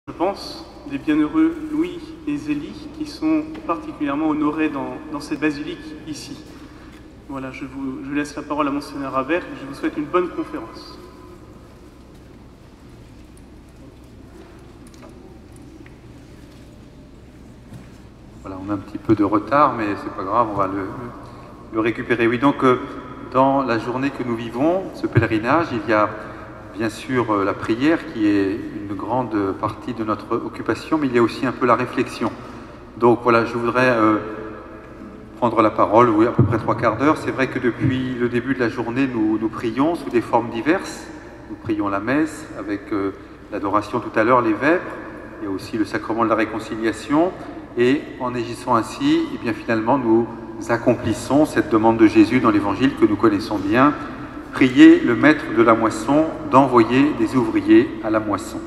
Je pense, des bienheureux Louis et Zélie qui sont particulièrement honorés dans cette basilique ici. Voilà, je laisse la parole à Monseigneur Habert et je vous souhaite une bonne conférence. Voilà, on a un petit peu de retard, mais c'est pas grave, on va le récupérer. Oui, donc dans la journée que nous vivons, ce pèlerinage, il y a bien sûr la prière qui est une grande partie de notre occupation, mais il y a aussi un peu la réflexion. Donc voilà, je voudrais prendre la parole, oui, à peu près 3/4 d'heure. C'est vrai que depuis le début de la journée, nous prions sous des formes diverses. Nous prions la messe avec l'adoration tout à l'heure, les vêpres. Il y a aussi le sacrement de la réconciliation. Et en agissant ainsi, eh bien, finalement, nous accomplissons cette demande de Jésus dans l'Évangile que nous connaissons bien. Priez le maître de la moisson d'envoyer des ouvriers à la moisson.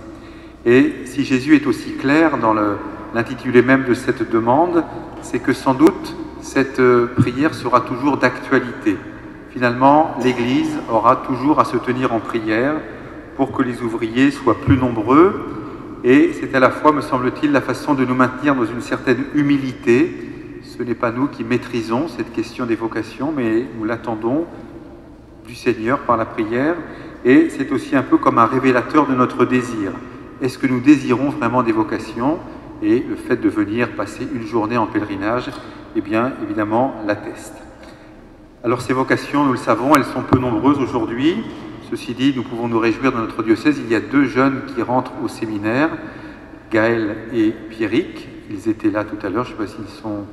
Et si Jésus est aussi clair dans l'intitulé même de cette demande, c'est que sans doute cette prière sera toujours d'actualité. Finalement, l'Église aura toujours à se tenir en prière pour que les ouvriers soient plus nombreux. Et c'est à la fois, me semble-t-il, la façon de nous maintenir dans une certaine humilité. Ce n'est pas nous qui maîtrisons cette question des vocations, mais nous l'attendons du Seigneur par la prière. Et c'est aussi un peu comme un révélateur de notre désir. Est-ce que nous désirons vraiment des vocations? Et le fait de venir passer une journée en pèlerinage, eh bien, évidemment, l'atteste. Alors ces vocations, nous le savons, elles sont peu nombreuses aujourd'hui. Ceci dit, nous pouvons nous réjouir dans notre diocèse. Il y a 2 jeunes qui rentrent au séminaire, Gaël et Pierrick. Ils étaient là tout à l'heure, je ne sais pas s'ils sont...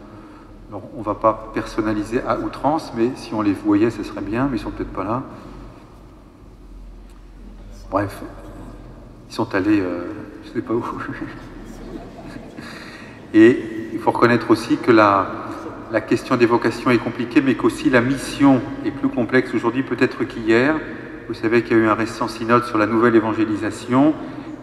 Alors, on ne va pas personnaliser à outrance, mais si on les voyait, ce serait bien, mais ils ne sont peut-être pas là. Bref, ils sont allés, je ne sais pas où. Et il faut reconnaître aussi que la question des vocations est compliquée, mais qu'aussi la mission est plus complexe aujourd'hui peut-être qu'hier. Vous savez qu'il y a eu un récent synode sur la nouvelle évangélisation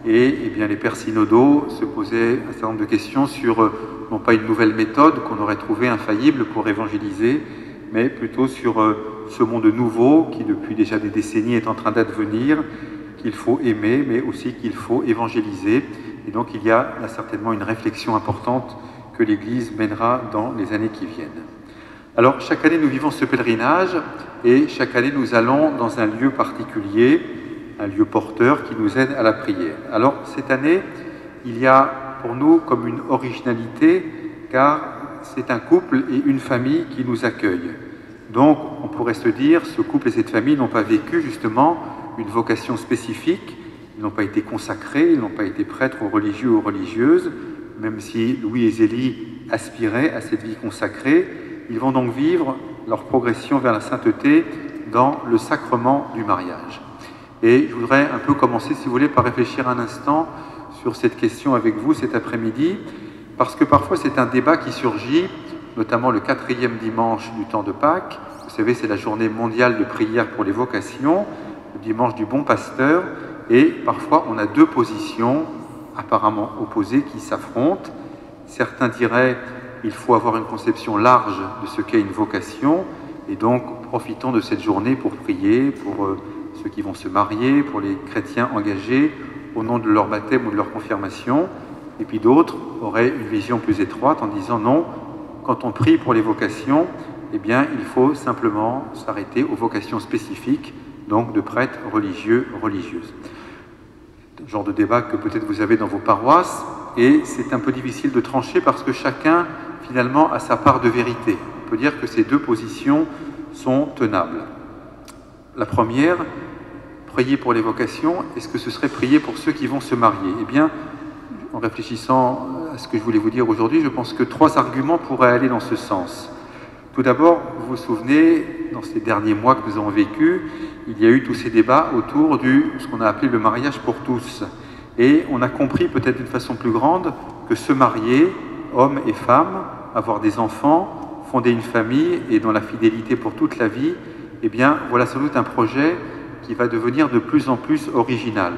et eh bien, les pères synodaux se posaient un certain nombre de questions sur, non pas une nouvelle méthode qu'on aurait trouvée infaillible pour évangéliser, mais plutôt sur ce monde nouveau qui depuis déjà des décennies est en train d'advenir, qu'il faut aimer, mais aussi qu'il faut évangéliser. Et donc il y a là, certainement une réflexion importante que l'Église mènera dans les années qui viennent. Alors chaque année nous vivons ce pèlerinage et chaque année nous allons dans un lieu particulier, un lieu porteur qui nous aide à la prière. Alors cette année, il y a pour nous comme une originalité car c'est un couple et une famille qui nous accueillent. Donc on pourrait se dire, ce couple et cette famille n'ont pas vécu justement une vocation spécifique, ils n'ont pas été consacrés, ils n'ont pas été prêtres ou religieux ou religieuses, même si Louis et Zélie aspiraient à cette vie consacrée. Ils vont donc vivre leur progression vers la sainteté dans le sacrement du mariage. Et je voudrais un peu commencer, si vous voulez, par réfléchir un instant sur cette question avec vous cet après-midi, parce que parfois c'est un débat qui surgit, notamment le 4e dimanche du temps de Pâques. Vous savez, c'est la journée mondiale de prière pour les vocations, le dimanche du bon pasteur, et parfois on a 2 positions apparemment opposées qui s'affrontent. Certains diraient il faut avoir une conception large de ce qu'est une vocation, et donc profitons de cette journée pour prier, pour ceux qui vont se marier, pour les chrétiens engagés au nom de leur baptême ou de leur confirmation. Et puis d'autres auraient une vision plus étroite en disant non, quand on prie pour les vocations, eh bien il faut simplement s'arrêter aux vocations spécifiques, donc de prêtres religieux, religieuses. C'est un genre de débat que peut-être vous avez dans vos paroisses, et c'est un peu difficile de trancher parce que chacun finalement a sa part de vérité. On peut dire que ces 2 positions sont tenables. La première, prier pour les vocations, est-ce que ce serait prier pour ceux qui vont se marier? Eh bien, en réfléchissant à ce que je voulais vous dire aujourd'hui, je pense que 3 arguments pourraient aller dans ce sens. Tout d'abord, vous vous souvenez, dans ces derniers mois que nous avons vécus, il y a eu tous ces débats autour de ce qu'on a appelé le mariage pour tous. Et on a compris peut-être d'une façon plus grande que se marier, hommes et femmes, avoir des enfants, fonder une famille et dans la fidélité pour toute la vie, eh bien voilà sans doute un projet qui va devenir de plus en plus original.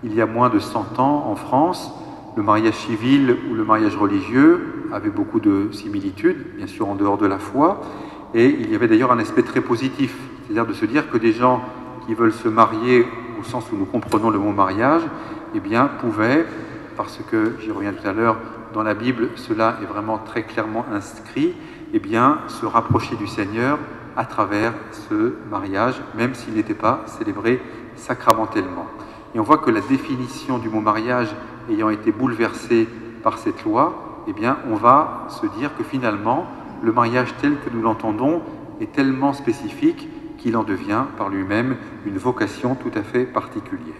Il y a moins de 100 ans en France, le mariage civil ou le mariage religieux avait beaucoup de similitudes, bien sûr en dehors de la foi, et il y avait d'ailleurs un aspect très positif, c'est-à-dire de se dire que des gens qui veulent se marier au sens où nous comprenons le mot mariage, eh bien pouvaient parce que, j'y reviens tout à l'heure, dans la Bible, cela est vraiment très clairement inscrit, eh bien, se rapprocher du Seigneur à travers ce mariage, même s'il n'était pas célébré sacramentellement. Et on voit que la définition du mot mariage ayant été bouleversée par cette loi, eh bien, on va se dire que finalement, le mariage tel que nous l'entendons est tellement spécifique qu'il en devient par lui-même une vocation tout à fait particulière.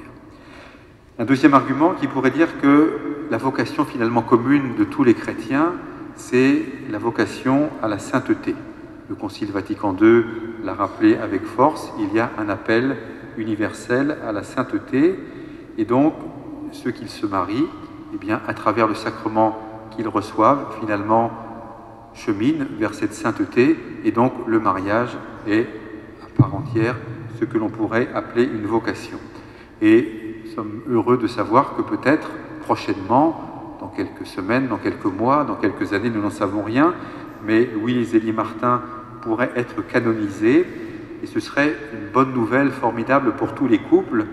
Un deuxième argument qui pourrait dire que la vocation finalement commune de tous les chrétiens, c'est la vocation à la sainteté. Le Concile Vatican II l'a rappelé avec force, il y a un appel universel à la sainteté, et donc ceux qui se marient, eh bien, à travers le sacrement qu'ils reçoivent, finalement cheminent vers cette sainteté, et donc le mariage est à part entière ce que l'on pourrait appeler une vocation. Et nous sommes heureux de savoir que peut-être prochainement, dans quelques semaines, dans quelques mois, dans quelques années, nous n'en savons rien, mais Louis-Zélie Martin pourrait être canonisé, et ce serait une bonne nouvelle formidable pour tous les couples,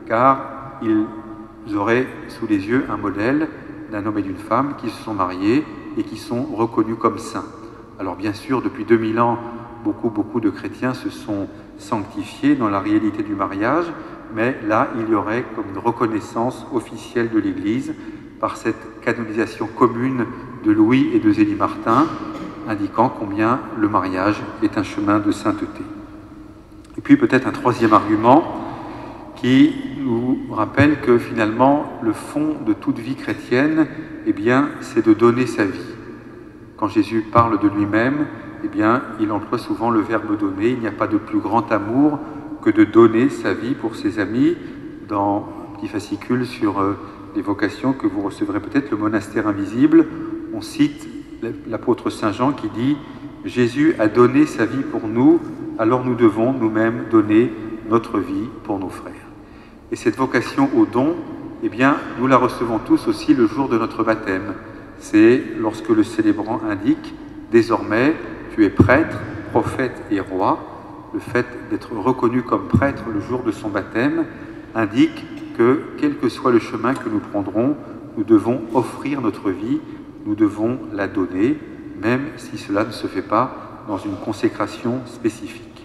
car ils auraient sous les yeux un modèle d'un homme et d'une femme qui se sont mariés et qui sont reconnus comme saints. Alors bien sûr, depuis 2000 ans, beaucoup de chrétiens se sont sanctifiés dans la réalité du mariage, mais là, il y aurait comme une reconnaissance officielle de l'Église par cette canonisation commune de Louis et de Zélie Martin, indiquant combien le mariage est un chemin de sainteté. Et puis peut-être un troisième argument qui nous rappelle que finalement, le fond de toute vie chrétienne, eh bien, c'est de donner sa vie. Quand Jésus parle de lui-même, eh bien, il emploie souvent le verbe donner. Il n'y a pas de plus grand amour que de donner sa vie pour ses amis. Dans un petit fascicule sur les vocations que vous recevrez peut-être, le monastère invisible, on cite l'apôtre Saint Jean qui dit « Jésus a donné sa vie pour nous, alors nous devons nous-mêmes donner notre vie pour nos frères. » Et cette vocation au don, eh bien, nous la recevons tous aussi le jour de notre baptême. C'est lorsque le célébrant indique « Désormais, tu es prêtre, prophète et roi ». Le fait d'être reconnu comme prêtre le jour de son baptême indique que, quel que soit le chemin que nous prendrons, nous devons offrir notre vie, nous devons la donner, même si cela ne se fait pas dans une consécration spécifique.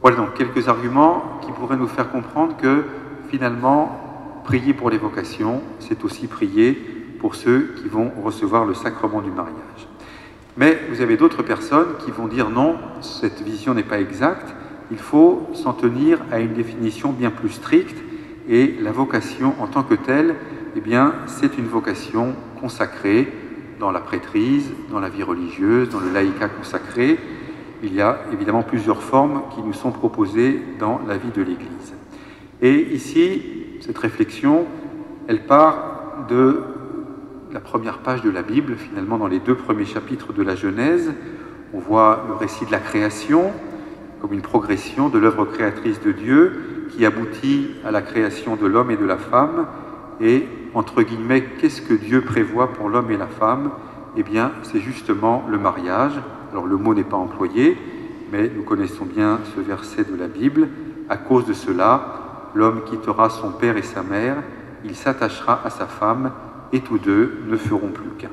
Voilà donc quelques arguments qui pourraient nous faire comprendre que, finalement, prier pour les vocations, c'est aussi prier pour ceux qui vont recevoir le sacrement du mariage. Mais vous avez d'autres personnes qui vont dire non, cette vision n'est pas exacte, il faut s'en tenir à une définition bien plus stricte, et la vocation en tant que telle, eh bien, c'est une vocation consacrée dans la prêtrise, dans la vie religieuse, dans le laïcat consacré. Il y a évidemment plusieurs formes qui nous sont proposées dans la vie de l'Église. Et ici, cette réflexion, elle part de la première page de la Bible, finalement dans les 2 premiers chapitres de la Genèse. On voit le récit de la création comme une progression de l'œuvre créatrice de Dieu qui aboutit à la création de l'homme et de la femme. Et, entre guillemets, qu'est-ce que Dieu prévoit pour l'homme et la femme? Eh bien, c'est justement le mariage. Alors, le mot n'est pas employé, mais nous connaissons bien ce verset de la Bible. À cause de cela, l'homme quittera son père et sa mère, il s'attachera à sa femme, et tous deux ne feront plus qu'un.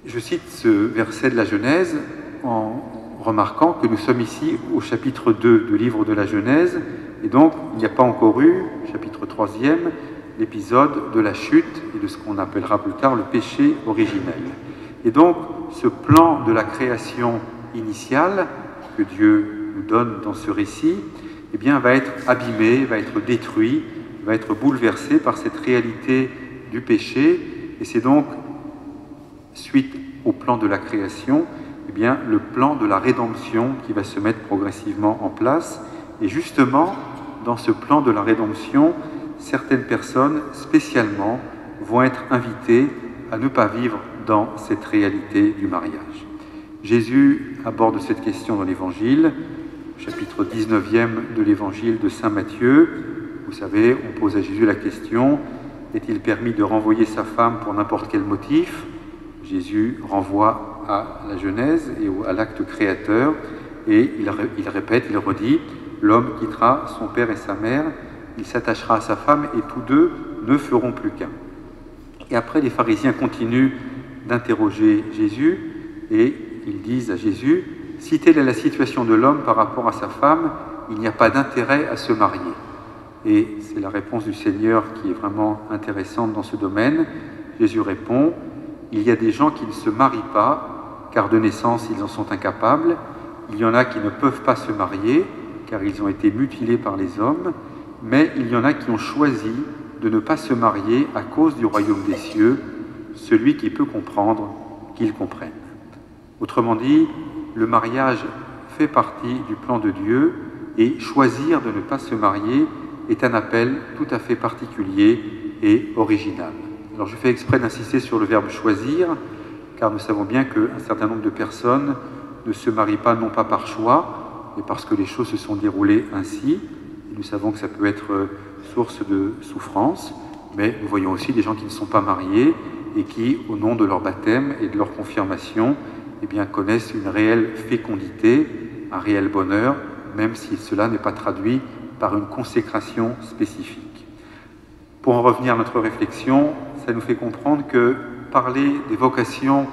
Je cite ce verset de la Genèse en remarquant que nous sommes ici au chapitre 2 du livre de la Genèse, et donc il n'y a pas encore eu, chapitre 3e, l'épisode de la chute et de ce qu'on appellera plus tard le péché originel. Et donc ce plan de la création initiale que Dieu nous donne dans ce récit, eh bien, va être abîmé, va être détruit, va être bouleversé par cette réalité du péché. Et c'est donc, suite au plan de la création, eh bien, le plan de la rédemption qui va se mettre progressivement en place. Et justement, dans ce plan de la rédemption, certaines personnes, spécialement, vont être invitées à ne pas vivre dans cette réalité du mariage. Jésus aborde cette question dans l'Évangile, chapitre 19e de l'Évangile de Saint Matthieu. Vous savez, on pose à Jésus la question, est-il permis de renvoyer sa femme pour n'importe quel motif? Jésus renvoie à la Genèse et à l'acte créateur, et il répète, il redit, l'homme quittera son père et sa mère, il s'attachera à sa femme, et tous deux ne feront plus qu'un. Et après, les pharisiens continuent d'interroger Jésus et ils disent à Jésus, si telle est la situation de l'homme par rapport à sa femme, il n'y a pas d'intérêt à se marier. Et c'est la réponse du Seigneur qui est vraiment intéressante dans ce domaine. Jésus répond, il y a des gens qui ne se marient pas, car de naissance ils en sont incapables. Il y en a qui ne peuvent pas se marier, car ils ont été mutilés par les hommes. Mais il y en a qui ont choisi de ne pas se marier à cause du royaume des cieux. Celui qui peut comprendre, qu'il comprenne. Autrement dit, le mariage fait partie du plan de Dieu et choisir de ne pas se marier est un appel tout à fait particulier et original. Alors je fais exprès d'insister sur le verbe « choisir » car nous savons bien qu'un certain nombre de personnes ne se marient pas non pas par choix, mais parce que les choses se sont déroulées ainsi. Et nous savons que ça peut être source de souffrance, mais nous voyons aussi des gens qui ne sont pas mariés et qui, au nom de leur baptême et de leur confirmation, eh bien, connaissent une réelle fécondité, un réel bonheur, même si cela n'est pas traduit par une consécration spécifique. Pour en revenir à notre réflexion, ça nous fait comprendre que parler des vocations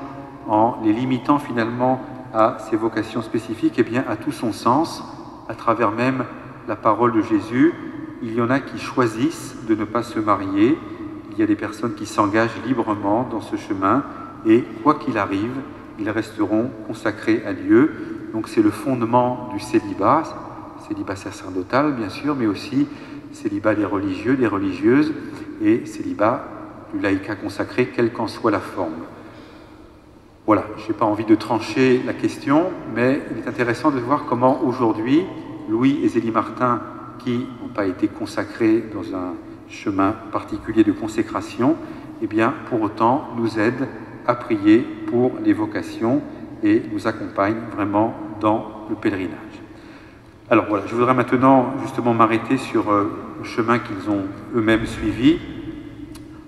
en les limitant finalement à ces vocations spécifiques, eh bien, a tout son sens, à travers même la parole de Jésus. Il y en a qui choisissent de ne pas se marier, il y a des personnes qui s'engagent librement dans ce chemin, et quoi qu'il arrive, ils resteront consacrés à Dieu. Donc c'est le fondement du célibat sacerdotal bien sûr, mais aussi célibat des religieux, des religieuses, et célibat du laïcat consacré, quelle qu'en soit la forme. Voilà, je n'ai pas envie de trancher la question, mais il est intéressant de voir comment aujourd'hui, Louis et Zélie Martin, qui n'ont pas été consacrés dans un chemin particulier de consécration, eh bien, pour autant, nous aident à prier pour les vocations et nous accompagnent vraiment dans le pèlerinage. Alors voilà, je voudrais maintenant justement m'arrêter sur le chemin qu'ils ont eux-mêmes suivi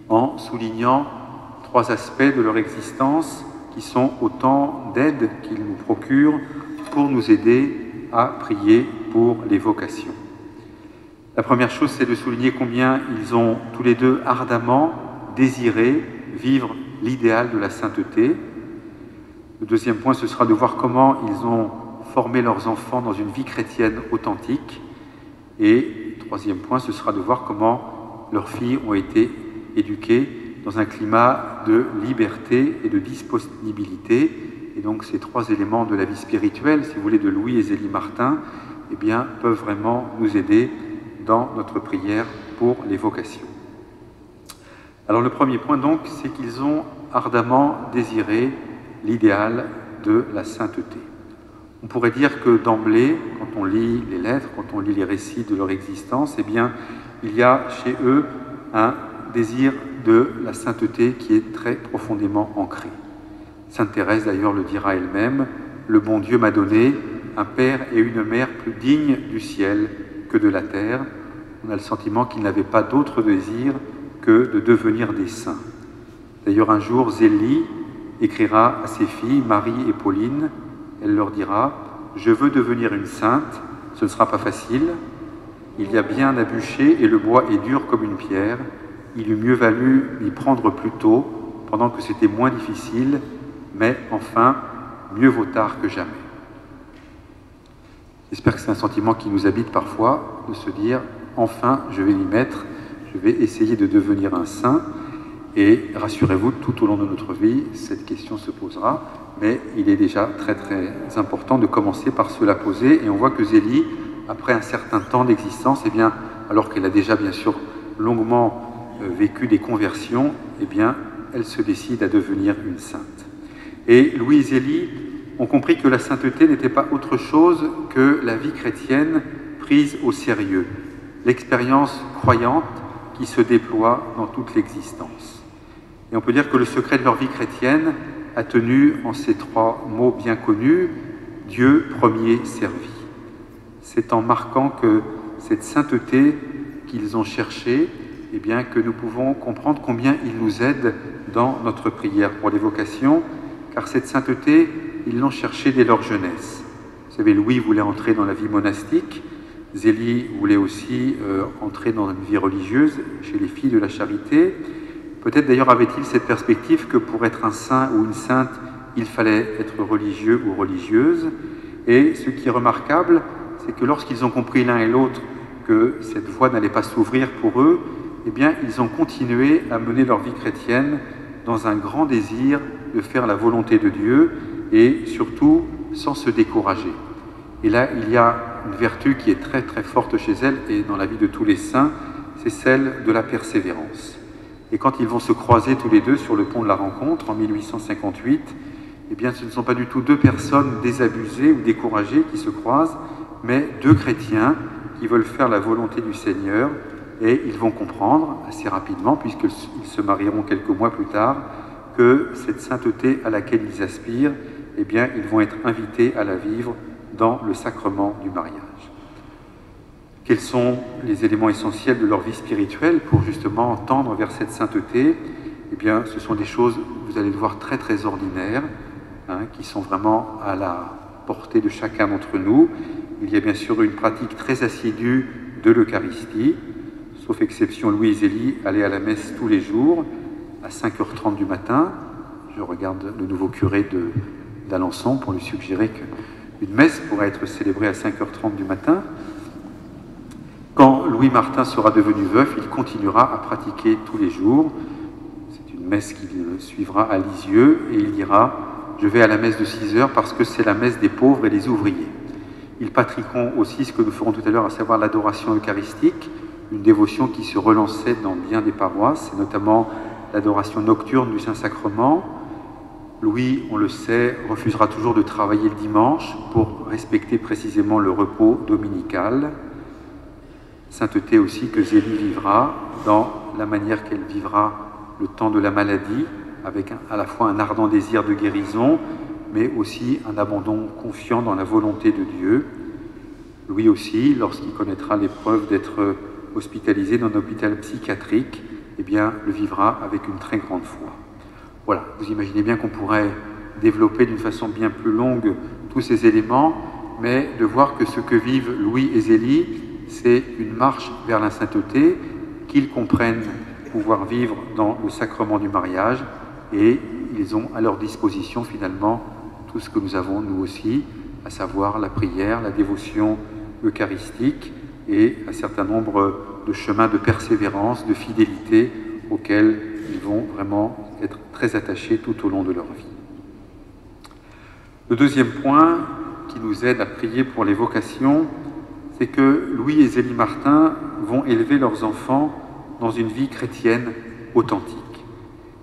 en soulignant 3 aspects de leur existence qui sont autant d'aides qu'ils nous procurent pour nous aider à prier pour les vocations. La première chose, c'est de souligner combien ils ont tous les deux ardemment désiré vivre l'idéal de la sainteté. Le deuxième point, ce sera de voir comment ils ont formé leurs enfants dans une vie chrétienne authentique. Et le troisième point, ce sera de voir comment leurs filles ont été éduquées dans un climat de liberté et de disponibilité. Et donc ces 3 éléments de la vie spirituelle, si vous voulez, de Louis et Zélie Martin, eh bien, peuvent vraiment nous aider dans notre prière pour les vocations. Alors le premier point donc, c'est qu'ils ont ardemment désiré l'idéal de la sainteté. On pourrait dire que d'emblée, quand on lit les lettres, quand on lit les récits de leur existence, eh bien, il y a chez eux un désir de la sainteté qui est très profondément ancré. Sainte Thérèse d'ailleurs le dira elle-même, « Le bon Dieu m'a donné un père et une mère plus dignes du ciel que de la terre. » On a le sentiment qu'ils n'avaient pas d'autre désir que de devenir des saints. D'ailleurs, un jour, Zélie écrira à ses filles, Marie et Pauline, elle leur dira « Je veux devenir une sainte, ce ne sera pas facile. Il y a bien à bûcher et le bois est dur comme une pierre. Il eût mieux valu m'y prendre plus tôt, pendant que c'était moins difficile, mais enfin, mieux vaut tard que jamais. » J'espère que c'est un sentiment qui nous habite parfois, de se dire « Enfin, je vais m'y mettre, je vais essayer de devenir un saint. » Et rassurez-vous, tout au long de notre vie, cette question se posera, mais il est déjà très très important de commencer par se la poser. Et on voit que Zélie, après un certain temps d'existence, eh bien, alors qu'elle a déjà bien sûr longuement vécu des conversions, eh bien, elle se décide à devenir une sainte. Et Louis et Zélie ont compris que la sainteté n'était pas autre chose que la vie chrétienne prise au sérieux, l'expérience croyante qui se déploie dans toute l'existence. Et on peut dire que le secret de leur vie chrétienne a tenu en ces 3 mots bien connus, Dieu premier servi. C'est en marquant que cette sainteté qu'ils ont cherchée, eh bien, que nous pouvons comprendre combien il nous aide dans notre prière pour les vocations, car cette sainteté, ils l'ont cherchée dès leur jeunesse. Vous savez, Louis voulait entrer dans la vie monastique, Zélie voulait aussi entrer dans une vie religieuse chez les filles de la charité. Peut-être d'ailleurs avait-il cette perspective que pour être un saint ou une sainte, il fallait être religieux ou religieuse. Et ce qui est remarquable, c'est que lorsqu'ils ont compris l'un et l'autre que cette voie n'allait pas s'ouvrir pour eux, eh bien, ils ont continué à mener leur vie chrétienne dans un grand désir de faire la volonté de Dieu et surtout sans se décourager. Et là, il y a une vertu qui est très très forte chez elles et dans la vie de tous les saints, c'est celle de la persévérance. Et quand ils vont se croiser tous les deux sur le pont de la Rencontre en 1858, eh bien, ce ne sont pas du tout deux personnes désabusées ou découragées qui se croisent, mais deux chrétiens qui veulent faire la volonté du Seigneur, et ils vont comprendre assez rapidement, puisqu'ils se marieront quelques mois plus tard, que cette sainteté à laquelle ils aspirent, eh bien, ils vont être invités à la vivre dans le sacrement du mariage. Quels sont les éléments essentiels de leur vie spirituelle pour justement tendre vers cette sainteté? Eh bien, ce sont des choses, vous allez le voir, très très ordinaires, qui sont vraiment à la portée de chacun d'entre nous. Il y a bien sûr une pratique très assidue de l'Eucharistie. Sauf exception, Louis et Zélie allaient à la messe tous les jours, à 5h30 du matin. Je regarde le nouveau curé d'Alençon pour lui suggérer qu'une messe pourrait être célébrée à 5h30 du matin. Quand Louis Martin sera devenu veuf, il continuera à pratiquer tous les jours. C'est une messe qu'il suivra à Lisieux et il dira « Je vais à la messe de 6h parce que c'est la messe des pauvres et des ouvriers ». Ils pratiqueront aussi ce que nous ferons tout à l'heure, à savoir l'adoration eucharistique, une dévotion qui se relançait dans bien des paroisses, et notamment l'adoration nocturne du Saint-Sacrement. Louis, on le sait, refusera toujours de travailler le dimanche pour respecter précisément le repos dominical. Sainteté aussi que Zélie vivra dans la manière qu'elle vivra le temps de la maladie, avec à la fois un ardent désir de guérison, mais aussi un abandon confiant dans la volonté de Dieu. Louis aussi, lorsqu'il connaîtra l'épreuve d'être hospitalisé dans un hôpital psychiatrique, eh bien, le vivra avec une très grande foi. Voilà, vous imaginez bien qu'on pourrait développer d'une façon bien plus longue tous ces éléments, mais de voir que ce que vivent Louis et Zélie, c'est une marche vers la sainteté, qu'ils comprennent pouvoir vivre dans le sacrement du mariage, et ils ont à leur disposition finalement tout ce que nous avons nous aussi, à savoir la prière, la dévotion eucharistique et un certain nombre de chemins de persévérance, de fidélité auxquels ils vont vraiment être très attachés tout au long de leur vie. Le deuxième point qui nous aide à prier pour les vocations, c'est que Louis et Zélie Martin vont élever leurs enfants dans une vie chrétienne authentique.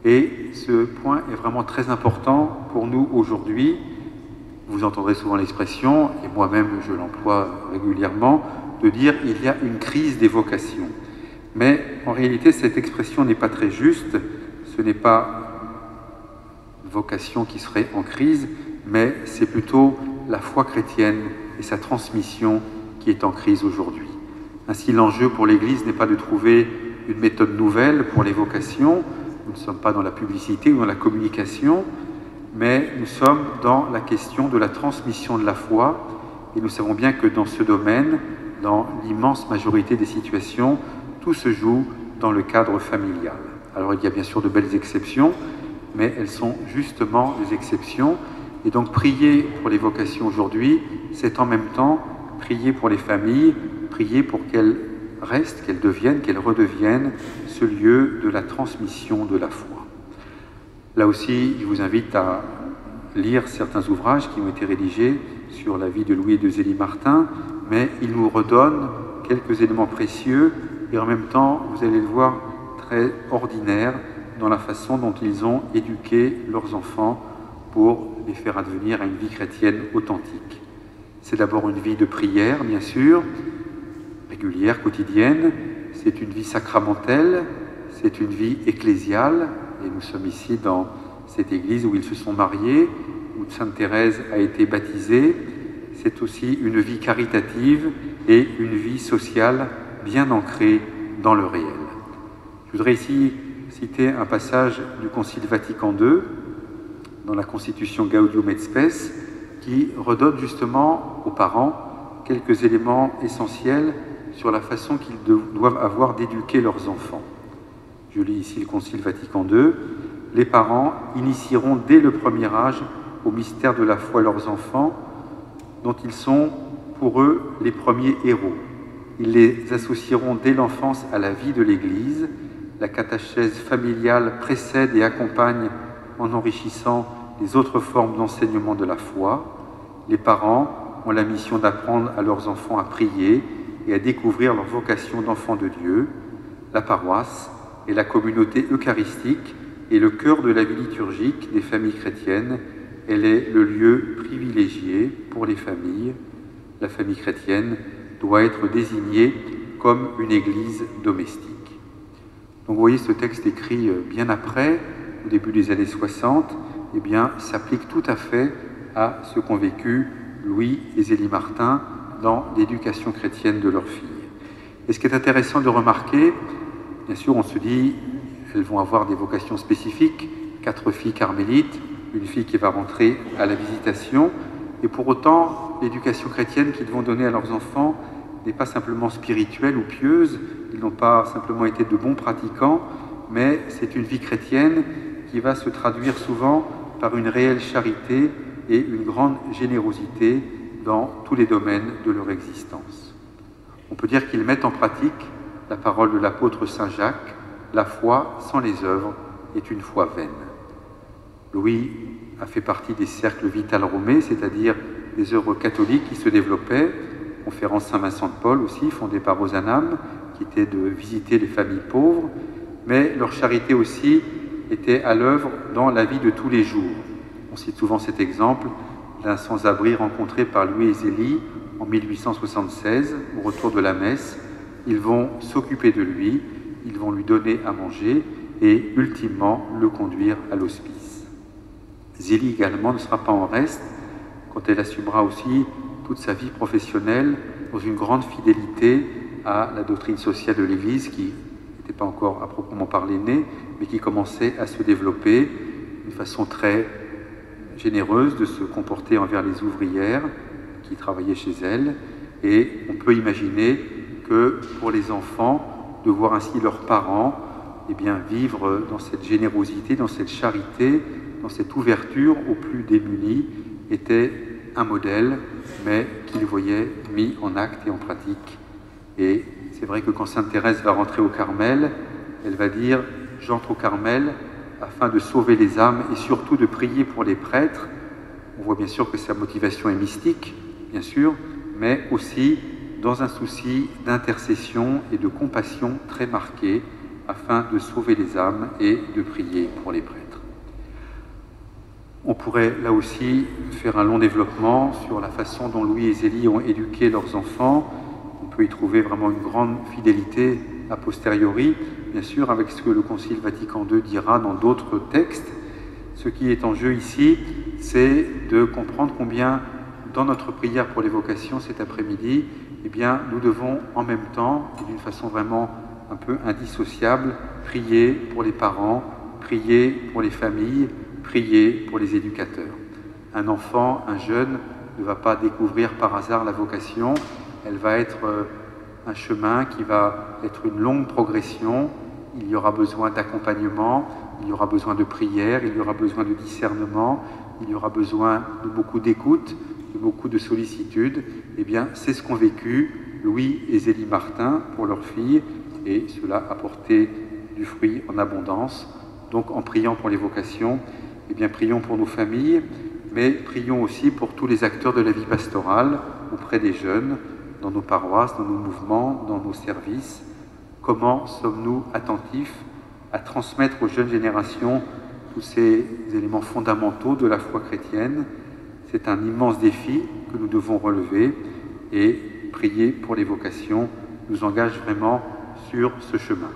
Et ce point est vraiment très important pour nous aujourd'hui. Vous entendrez souvent l'expression, et moi-même je l'emploie régulièrement, de dire « il y a une crise des vocations ». Mais en réalité, cette expression n'est pas très juste. Ce n'est pas une vocation qui serait en crise, mais c'est plutôt la foi chrétienne et sa transmission qui est en crise aujourd'hui. Ainsi, l'enjeu pour l'Église n'est pas de trouver une méthode nouvelle pour les vocations. Nous ne sommes pas dans la publicité ou dans la communication, mais nous sommes dans la question de la transmission de la foi. Et nous savons bien que dans ce domaine, dans l'immense majorité des situations, tout se joue dans le cadre familial. Alors il y a bien sûr de belles exceptions, mais elles sont justement des exceptions. Et donc prier pour les vocations aujourd'hui, c'est en même temps prier pour les familles, prier pour qu'elles restent, qu'elles deviennent, qu'elles redeviennent ce lieu de la transmission de la foi. Là aussi, je vous invite à lire certains ouvrages qui ont été rédigés sur la vie de Louis et de Zélie Martin, mais ils nous redonnent quelques éléments précieux et en même temps, vous allez le voir, très ordinaires dans la façon dont ils ont éduqué leurs enfants pour les faire advenir à une vie chrétienne authentique. C'est d'abord une vie de prière, bien sûr, régulière, quotidienne. C'est une vie sacramentelle, c'est une vie ecclésiale. Et nous sommes ici dans cette église où ils se sont mariés, où Sainte Thérèse a été baptisée. C'est aussi une vie caritative et une vie sociale bien ancrée dans le réel. Je voudrais ici citer un passage du Concile Vatican II, dans la Constitution Gaudium et Spes, qui redonne justement aux parents quelques éléments essentiels sur la façon qu'ils doivent avoir d'éduquer leurs enfants. Je lis ici le Concile Vatican II. Les parents initieront dès le premier âge au mystère de la foi leurs enfants, dont ils sont pour eux les premiers héros. Ils les associeront dès l'enfance à la vie de l'Église. La catéchèse familiale précède et accompagne en enrichissant les autres formes d'enseignement de la foi. Les parents ont la mission d'apprendre à leurs enfants à prier et à découvrir leur vocation d'enfant de Dieu. La paroisse et la communauté eucharistique est le cœur de la vie liturgique des familles chrétiennes. Elle est le lieu privilégié pour les familles. La famille chrétienne doit être désignée comme une église domestique. Donc vous voyez, ce texte écrit bien après, au début des années 60, eh bien, s'applique tout à fait à ce qu'ont vécu Louis et Zélie Martin dans l'éducation chrétienne de leurs filles. Et ce qui est intéressant de remarquer, bien sûr, on se dit, elles vont avoir des vocations spécifiques, 4 filles carmélites, une fille qui va rentrer à la visitation, et pour autant, l'éducation chrétienne qu'ils vont donner à leurs enfants n'est pas simplement spirituelle ou pieuse, ils n'ont pas simplement été de bons pratiquants, mais c'est une vie chrétienne qui va se traduire souvent par une réelle charité et une grande générosité dans tous les domaines de leur existence. On peut dire qu'ils mettent en pratique la parole de l'apôtre Saint Jacques, la foi sans les œuvres est une foi vaine. Louis a fait partie des cercles Vital-Romé, c'est-à-dire des œuvres catholiques qui se développaient, conférence Saint-Vincent de Paul aussi, fondée par Ozanam, qui était de visiter les familles pauvres, mais leur charité aussi était à l'œuvre dans la vie de tous les jours. On cite souvent cet exemple d'un sans-abri rencontré par Louis et Zélie en 1876, au retour de la messe. Ils vont s'occuper de lui, ils vont lui donner à manger et ultimement le conduire à l'hospice. Zélie également ne sera pas en reste quand elle assumera aussi toute sa vie professionnelle dans une grande fidélité à la doctrine sociale de l'Église qui n'était pas encore à proprement parler née, mais qui commençait à se développer d'une façon très généreuse de se comporter envers les ouvrières qui travaillaient chez elle. Et on peut imaginer que pour les enfants, de voir ainsi leurs parents eh bien, vivre dans cette générosité, dans cette charité, dans cette ouverture aux plus démunis, était un modèle, mais qu'ils voyaient mis en acte et en pratique. Et c'est vrai que quand Sainte Thérèse va rentrer au Carmel, elle va dire « J'entre au Carmel afin de sauver les âmes et surtout de prier pour les prêtres ». On voit bien sûr que sa motivation est mystique, bien sûr, mais aussi dans un souci d'intercession et de compassion très marqué, afin de sauver les âmes et de prier pour les prêtres. On pourrait là aussi faire un long développement sur la façon dont Louis et Zélie ont éduqué leurs enfants. On peut y trouver vraiment une grande fidélité a posteriori, bien sûr, avec ce que le Concile Vatican II dira dans d'autres textes. Ce qui est en jeu ici, c'est de comprendre combien, dans notre prière pour les vocations cet après-midi, eh bien, nous devons en même temps, et d'une façon vraiment un peu indissociable, prier pour les parents, prier pour les familles, prier pour les éducateurs. Un enfant, un jeune, ne va pas découvrir par hasard la vocation, elle va être un chemin qui va être une longue progression, il y aura besoin d'accompagnement, il y aura besoin de prière, il y aura besoin de discernement, il y aura besoin de beaucoup d'écoute, de beaucoup de sollicitude. Eh bien, c'est ce qu'ont vécu Louis et Zélie Martin pour leur fille, et cela a porté du fruit en abondance. Donc, en priant pour les vocations, eh bien, prions pour nos familles, mais prions aussi pour tous les acteurs de la vie pastorale, auprès des jeunes, dans nos paroisses, dans nos mouvements, dans nos services. Comment sommes-nous attentifs à transmettre aux jeunes générations tous ces éléments fondamentaux de la foi chrétienne? C'est un immense défi que nous devons relever, et prier pour les vocations nous engage vraiment sur ce chemin.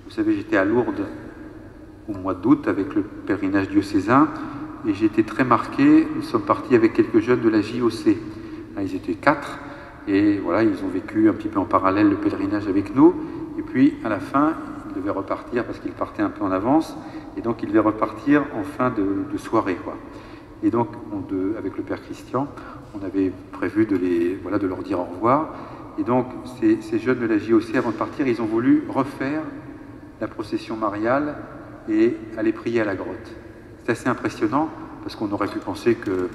Vous savez, j'étais à Lourdes au mois d'août avec le pèlerinage diocésain et j'ai été très marqué. Nous sommes partis avec quelques jeunes de la JOC. Ils étaient 4 et voilà, ils ont vécu un petit peu en parallèle le pèlerinage avec nous. Et puis à la fin, ils devaient repartir parce qu'ils partaient un peu en avance et donc ils devaient repartir en fin de soirée, quoi. Et donc, avec le Père Christian, on avait prévu de leur dire au revoir. Et donc, ces jeunes de la JOC, avant de partir, ils ont voulu refaire la procession mariale et aller prier à la grotte. C'est assez impressionnant, parce qu'on aurait pu penser que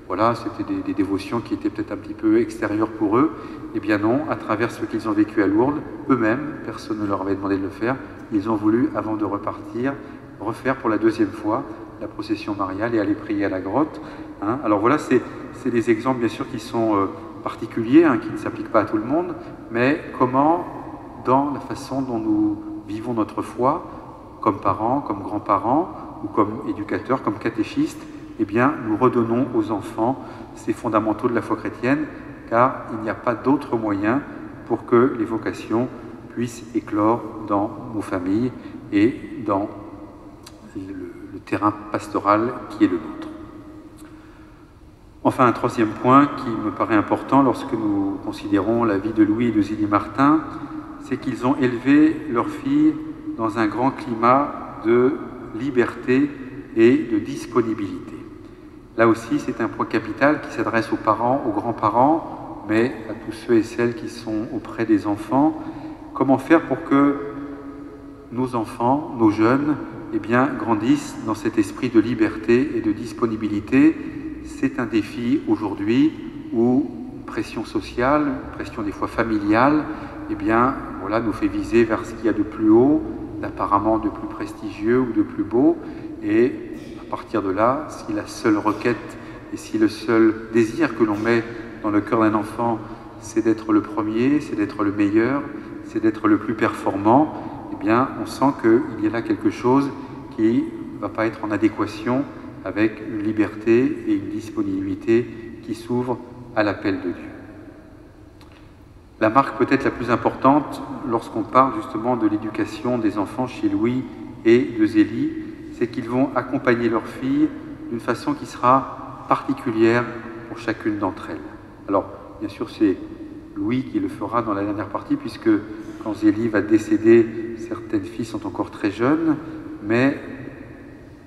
voilà, c'était des dévotions qui étaient peut-être un petit peu extérieures pour eux. Eh bien non, à travers ce qu'ils ont vécu à Lourdes, eux-mêmes, personne ne leur avait demandé de le faire, ils ont voulu, avant de repartir, refaire pour la deuxième fois la procession mariale et aller prier à la grotte. Hein. Alors voilà, c'est des exemples bien sûr qui sont particuliers, qui ne s'appliquent pas à tout le monde, mais comment, dans la façon dont nous vivons notre foi, comme parents, comme grands-parents, ou comme éducateurs, comme catéchistes, eh bien, nous redonnons aux enfants ces fondamentaux de la foi chrétienne, car il n'y a pas d'autre moyen pour que les vocations puissent éclore dans nos familles et dans le terrain pastoral qui est le nôtre. Enfin, un troisième point qui me paraît important lorsque nous considérons la vie de Louis et de Zélie Martin, c'est qu'ils ont élevé leurs filles dans un grand climat de liberté et de disponibilité. Là aussi, c'est un point capital qui s'adresse aux parents, aux grands-parents, mais à tous ceux et celles qui sont auprès des enfants. Comment faire pour que nos enfants, nos jeunes, eh bien, grandissent dans cet esprit de liberté et de disponibilité? C'est un défi aujourd'hui où une pression sociale, une pression des fois familiale, eh bien, voilà, nous fait viser vers ce qu'il y a de plus haut, d'apparemment de plus prestigieux ou de plus beau, et à partir de là, si la seule requête et si le seul désir que l'on met dans le cœur d'un enfant, c'est d'être le premier, c'est d'être le meilleur, c'est d'être le plus performant, eh bien, on sent qu'il y a là quelque chose qui ne va pas être en adéquation avec une liberté et une disponibilité qui s'ouvrent à l'appel de Dieu. La marque peut-être la plus importante lorsqu'on parle justement de l'éducation des enfants chez Louis et de Zélie, c'est qu'ils vont accompagner leurs filles d'une façon qui sera particulière pour chacune d'entre elles. Alors, bien sûr, c'est Louis qui le fera dans la dernière partie, puisque quand Zélie va décéder, certaines filles sont encore très jeunes, mais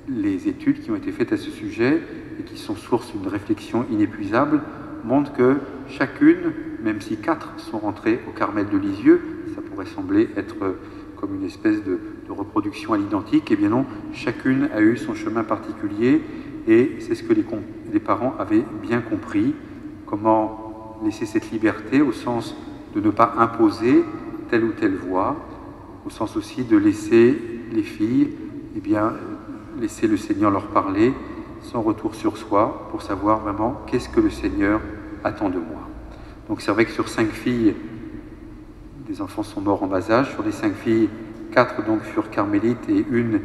les études qui ont été faites à ce sujet et qui sont source d'une réflexion inépuisable montrent que chacune, même si 4 sont rentrées au Carmel de Lisieux, ça pourrait sembler être comme une espèce de reproduction à l'identique, eh bien non, chacune a eu son chemin particulier et c'est ce que les parents avaient bien compris, comment laisser cette liberté au sens de ne pas imposer telle ou telle voie, au sens aussi de laisser les filles, eh bien, laisser le Seigneur leur parler, sans retour sur soi, pour savoir vraiment qu'est-ce que le Seigneur attend de moi. Donc c'est vrai que sur 5 filles, des enfants sont morts en bas âge. Sur les 5 filles, 4 donc furent carmélites et une,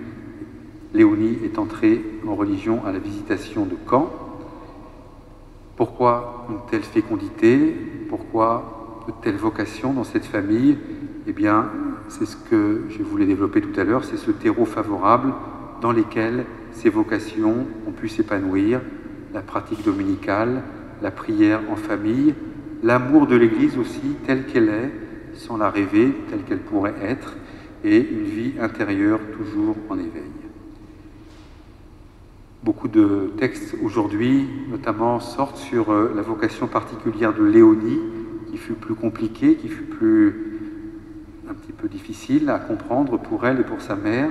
Léonie, est entrée en religion à la visitation de Caen. Pourquoi une telle fécondité? Pourquoi de telles vocations dans cette famille? Eh bien, c'est ce que je voulais développer tout à l'heure, c'est ce terreau favorable dans lesquels ces vocations ont pu s'épanouir, la pratique dominicale, la prière en famille, l'amour de l'Église aussi, telle qu'elle est, sans la rêver, telle qu'elle pourrait être, et une vie intérieure toujours en éveil. Beaucoup de textes aujourd'hui, notamment, sortent sur la vocation particulière de Léonie, qui fut plus compliquée, qui fut un petit peu difficile à comprendre pour elle et pour sa mère.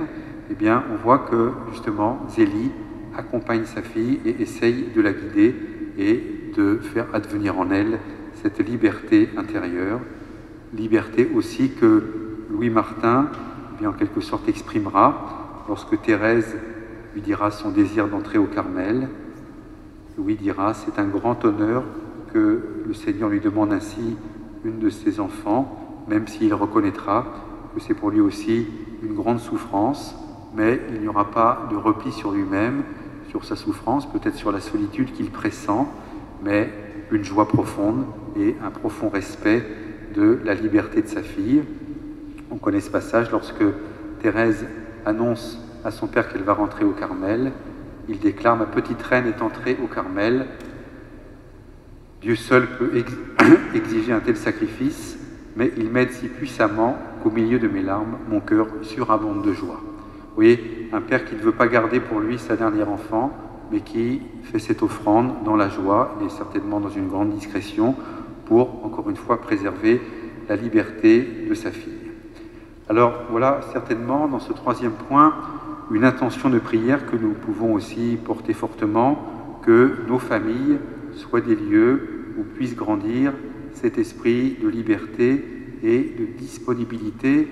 Eh bien, on voit que, justement, Zélie accompagne sa fille et essaye de la guider et de faire advenir en elle cette liberté intérieure, liberté aussi que Louis Martin, eh bien, en quelque sorte, exprimera lorsque Thérèse lui dira son désir d'entrer au Carmel. Louis dira, c'est un grand honneur que le Seigneur lui demande ainsi une de ses enfants, même s'il reconnaîtra que c'est pour lui aussi une grande souffrance, mais il n'y aura pas de repli sur lui-même, sur sa souffrance, peut-être sur la solitude qu'il pressent, mais une joie profonde et un profond respect de la liberté de sa fille. On connaît ce passage lorsque Thérèse annonce à son père qu'elle va rentrer au Carmel. Il déclare « Ma petite reine est entrée au Carmel. Dieu seul peut exiger un tel sacrifice, mais il m'aide si puissamment qu'au milieu de mes larmes, mon cœur surabonde de joie. » Vous voyez, un père qui ne veut pas garder pour lui sa dernière enfant, mais qui fait cette offrande dans la joie et certainement dans une grande discrétion pour, encore une fois, préserver la liberté de sa fille. Alors voilà certainement dans ce troisième point une intention de prière que nous pouvons aussi porter fortement, que nos familles soient des lieux où puisse grandir cet esprit de liberté et de disponibilité,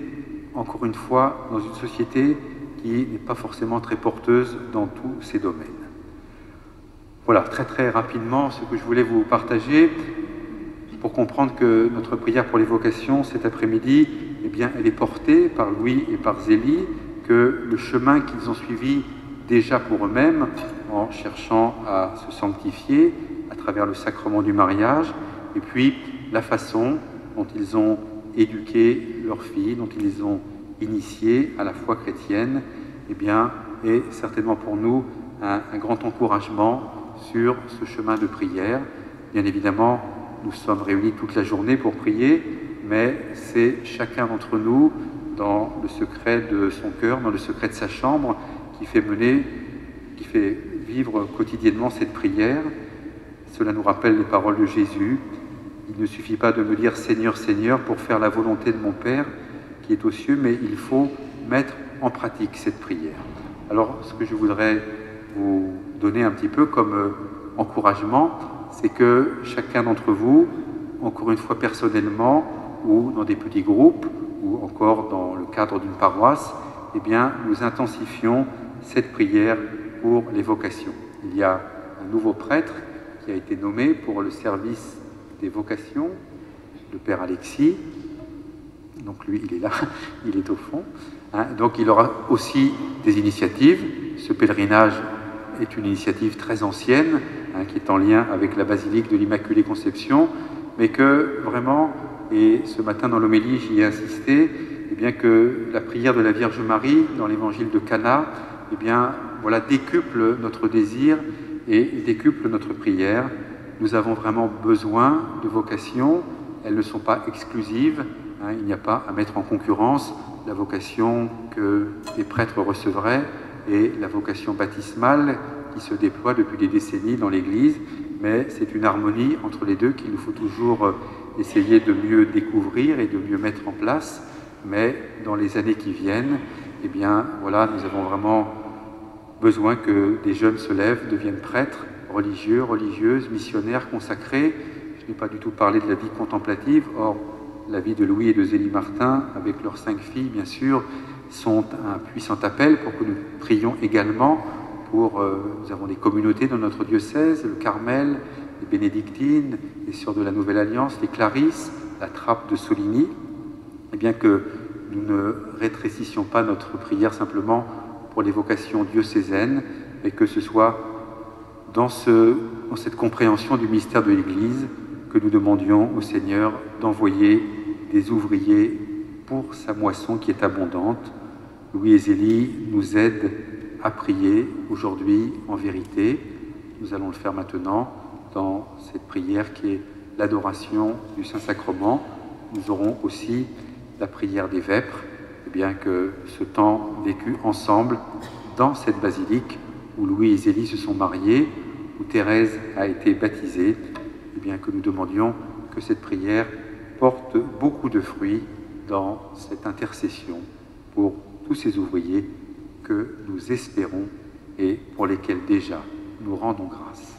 encore une fois, dans une société qui n'est pas forcément très porteuse dans tous ces domaines. Voilà, très très rapidement, ce que je voulais vous partager, pour comprendre que notre prière pour les vocations cet après-midi, eh bien, elle est portée par Louis et par Zélie, que le chemin qu'ils ont suivi déjà pour eux-mêmes, en cherchant à se sanctifier à travers le sacrement du mariage, et puis la façon dont ils ont éduqué leurs filles, dont ils les ont initiées à la foi chrétienne, eh bien, est certainement pour nous un grand encouragement sur ce chemin de prière. Bien évidemment, nous sommes réunis toute la journée pour prier, mais c'est chacun d'entre nous, dans le secret de son cœur, dans le secret de sa chambre, qui fait vivre quotidiennement cette prière. Cela nous rappelle les paroles de Jésus. Il ne suffit pas de me dire « Seigneur, Seigneur » pour faire la volonté de mon Père qui est aux cieux, mais il faut mettre en pratique cette prière. Alors, ce que je voudrais vous donner un petit peu comme encouragement, c'est que chacun d'entre vous, encore une fois personnellement, ou dans des petits groupes, ou encore dans le cadre d'une paroisse, eh bien, nous intensifions cette prière pour les vocations. Il y a un nouveau prêtre qui a été nommé pour le service des vocations, le Père Alexis. Donc lui, il est là, il est au fond. Donc il aura aussi des initiatives. Ce pèlerinage est une initiative très ancienne, qui est en lien avec la basilique de l'Immaculée Conception, mais que vraiment, et ce matin dans l'homélie j'y ai insisté, eh bien que la prière de la Vierge Marie dans l'évangile de Cana, eh bien voilà, décuple notre désir et décuple notre prière. Nous avons vraiment besoin de vocations, elles ne sont pas exclusives, il n'y a pas à mettre en concurrence la vocation que les prêtres recevraient et la vocation baptismale qui se déploie depuis des décennies dans l'Église, mais c'est une harmonie entre les deux qu'il nous faut toujours essayer de mieux découvrir et de mieux mettre en place. Mais dans les années qui viennent, eh bien, voilà, nous avons vraiment besoin que des jeunes se lèvent, deviennent prêtres, religieux, religieuses, missionnaires, consacrés. Je n'ai pas du tout parlé de la vie contemplative. Or, la vie de Louis et de Zélie Martin, avec leurs 5 filles, bien sûr, sont un puissant appel pour que nous prions également pour... nous avons des communautés dans notre diocèse, le Carmel, les Bénédictines, les Sœurs de la Nouvelle Alliance, les Clarisses, la Trappe de Soligny. Et bien que nous ne rétrécissions pas notre prière simplement pour les vocations diocésaines, mais que ce soit dans cette compréhension du mystère de l'Église que nous demandions au Seigneur d'envoyer des ouvriers pour sa moisson qui est abondante. Louis et Zélie nous aident à prier aujourd'hui en vérité. Nous allons le faire maintenant dans cette prière qui est l'adoration du Saint-Sacrement. Nous aurons aussi la prière des vêpres, et bien que ce temps vécu ensemble dans cette basilique où Louis et Zélie se sont mariés, où Thérèse a été baptisée, et bien que nous demandions que cette prière porte beaucoup de fruits dans cette intercession pour tous ces ouvriers que nous espérons et pour lesquels déjà nous rendons grâce.